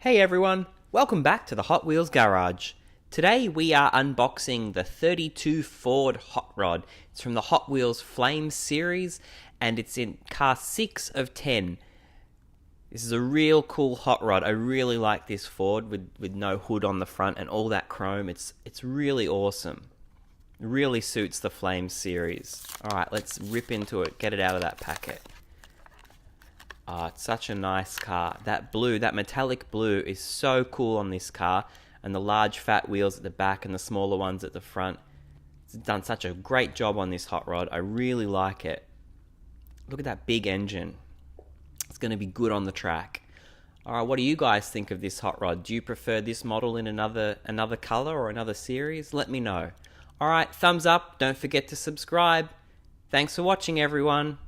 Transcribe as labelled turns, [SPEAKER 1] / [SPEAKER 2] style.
[SPEAKER 1] Hey everyone, welcome back to the Hot Wheels Garage. Today we are unboxing the 32 Ford Hot Rod. It's from the Hot Wheels Flame series and it's in car 6 of 10. This is a real cool hot rod. I really like this Ford with no hood on the front and all that chrome. It's really awesome. It really suits the Flame series. Alright, let's rip into it, get it out of that packet. It's such a nice car. That blue, that metallic blue is so cool on this car. And the large fat wheels at the back and the smaller ones at the front. It's done such a great job on this hot rod. I really like it. Look at that big engine. It's going to be good on the track. Alright, what do you guys think of this hot rod? Do you prefer this model in another color or another series? Let me know. Alright, thumbs up. Don't forget to subscribe. Thanks for watching, everyone.